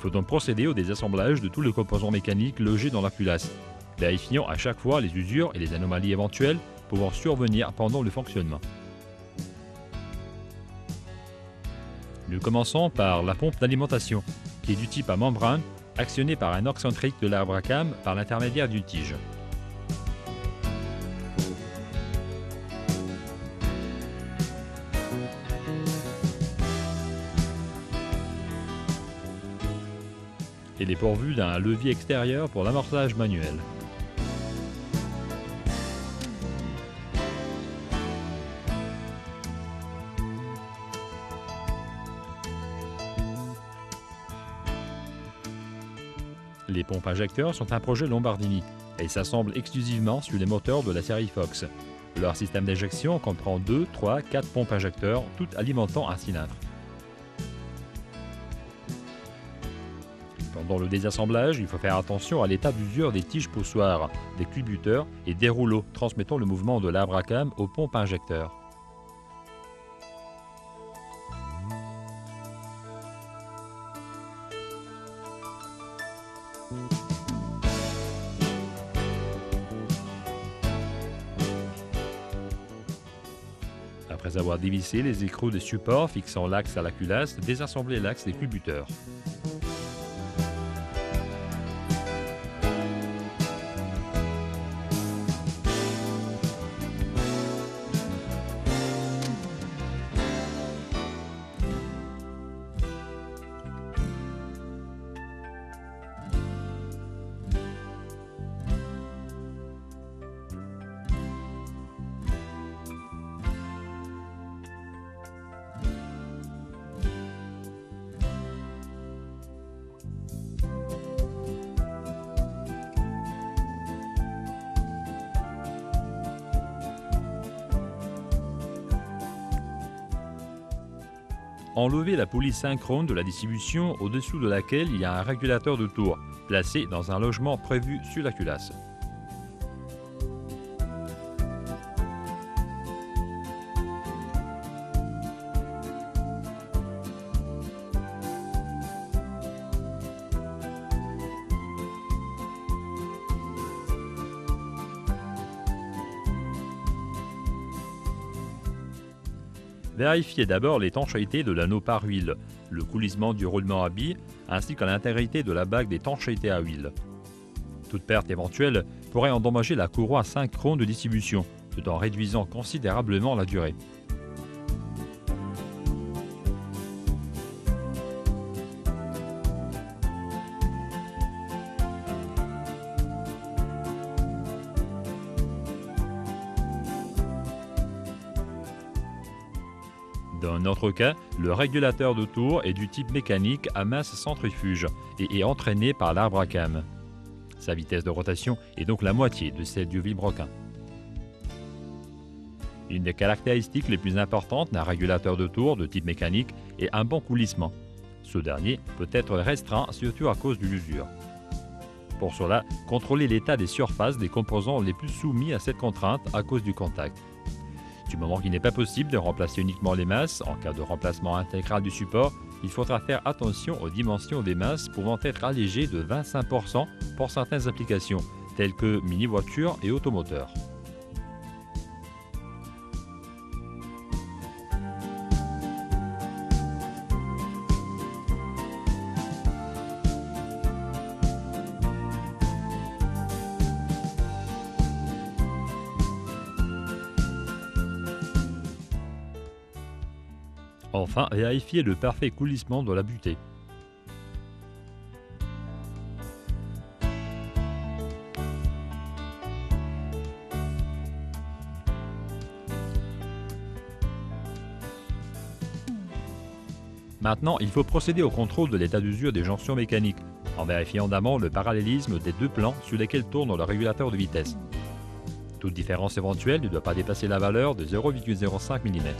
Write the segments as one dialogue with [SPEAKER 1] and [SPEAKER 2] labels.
[SPEAKER 1] faut donc procéder au désassemblage de tous les composants mécaniques logés dans la culasse, vérifiant à chaque fois les usures et les anomalies éventuelles pouvant survenir pendant le fonctionnement. Nous commençons par la pompe d'alimentation, qui est du type à membrane, actionnée par un arc centrique de l'arbre à cam par l'intermédiaire d'une tige. Elle est pourvue d'un levier extérieur pour l'amorçage manuel. Les pompes injecteurs sont un projet Lombardini et s'assemblent exclusivement sur les moteurs de la série Fox. Leur système d'injection comprend 2, 3, 4 pompes injecteurs, toutes alimentant un cylindre. Pendant le désassemblage, il faut faire attention à l'état d'usure des tiges poussoirs, des culbuteurs et des rouleaux transmettant le mouvement de l'arbre à cam aux pompes injecteurs. Après avoir dévissé les écrous de support fixant l'axe à la culasse, désassembler l'axe des culbuteurs. Enlever la poulie synchrone de la distribution au-dessous de laquelle il y a un régulateur de tour, placé dans un logement prévu sur la culasse. Vérifiez d'abord l'étanchéité de l'anneau par huile, le coulissement du roulement à billes, ainsi que l'intégrité de la bague d'étanchéité à huile. Toute perte éventuelle pourrait endommager la courroie synchrone de distribution, tout en réduisant considérablement la durée. Dans notre cas, le régulateur de tour est du type mécanique à masse centrifuge et est entraîné par l'arbre à cam. Sa vitesse de rotation est donc la moitié de celle du vilebrequin. Une des caractéristiques les plus importantes d'un régulateur de tour de type mécanique est un bon coulissement. Ce dernier peut être restreint surtout à cause de l'usure. Pour cela, contrôlez l'état des surfaces des composants les plus soumis à cette contrainte à cause du contact. Du moment qu'il n'est pas possible de remplacer uniquement les masses, en cas de remplacement intégral du support, il faudra faire attention aux dimensions des masses pouvant être allégées de 25% pour certaines applications, telles que mini-voitures et automoteurs. Enfin, vérifiez le parfait coulissement de la butée. Maintenant, il faut procéder au contrôle de l'état d'usure des jonctions mécaniques, en vérifiant d'abord le parallélisme des deux plans sur lesquels tourne le régulateur de vitesse. Toute différence éventuelle ne doit pas dépasser la valeur de 0,05 mm.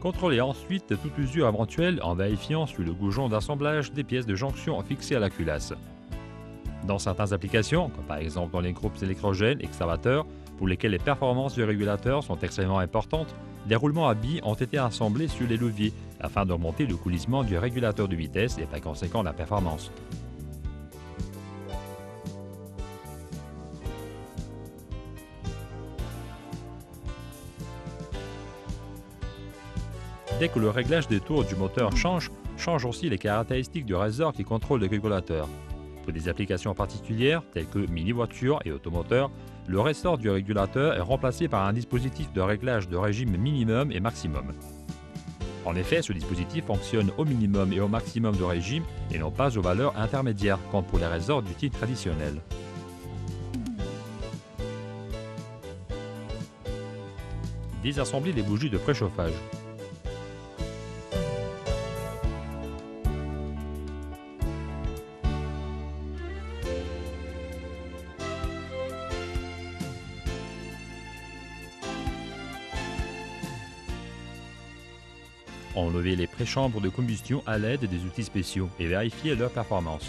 [SPEAKER 1] Contrôlez ensuite toute usure éventuelle en vérifiant sur le goujon d'assemblage des pièces de jonction fixées à la culasse. Dans certaines applications, comme par exemple dans les groupes électrogènes excavateurs, pour lesquels les performances du régulateur sont extrêmement importantes, des roulements à billes ont été assemblés sur les leviers afin d'augmenter le coulissement du régulateur de vitesse et par conséquent la performance. Dès que le réglage des tours du moteur change aussi les caractéristiques du ressort qui contrôle le régulateur. Pour des applications particulières, telles que mini-voitures et automoteurs, le ressort du régulateur est remplacé par un dispositif de réglage de régime minimum et maximum. En effet, ce dispositif fonctionne au minimum et au maximum de régime et non pas aux valeurs intermédiaires, comme pour les ressorts du type traditionnel. Désassembler les bougies de préchauffage. Enlever les préchambres de combustion à l'aide des outils spéciaux et vérifier leur performance.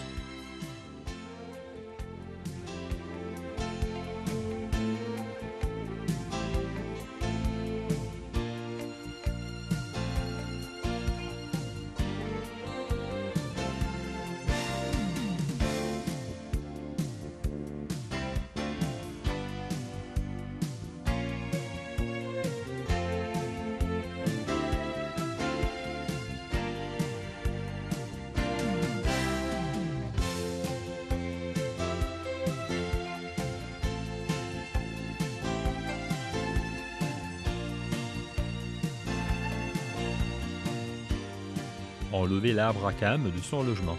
[SPEAKER 1] Enlever l'arbre à cames de son logement.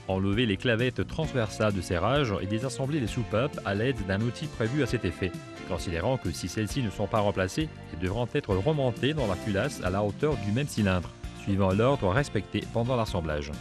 [SPEAKER 1] Enlever les clavettes transversales de serrage et désassembler les soupapes à l'aide d'un outil prévu à cet effet, considérant que si celles-ci ne sont pas remplacées, elles devront être remontées dans la culasse à la hauteur du même cylindre, suivant l'ordre respecté pendant l'assemblage.